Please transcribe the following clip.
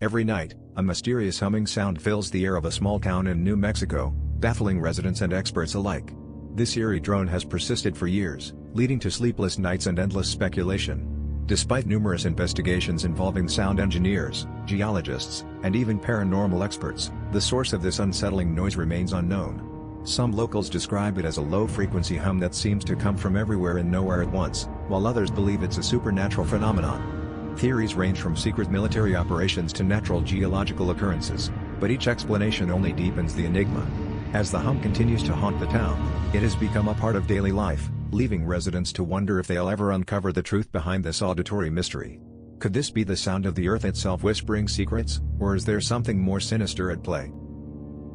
Every night, a mysterious humming sound fills the air of a small town in New Mexico, baffling residents and experts alike. This eerie drone has persisted for years, leading to sleepless nights and endless speculation. Despite numerous investigations involving sound engineers, geologists, and even paranormal experts, the source of this unsettling noise remains unknown. Some locals describe it as a low-frequency hum that seems to come from everywhere and nowhere at once, while others believe it's a supernatural phenomenon. Theories range from secret military operations to natural geological occurrences, but each explanation only deepens the enigma. As the hum continues to haunt the town, it has become a part of daily life, leaving residents to wonder if they'll ever uncover the truth behind this auditory mystery. Could this be the sound of the earth itself whispering secrets, or is there something more sinister at play?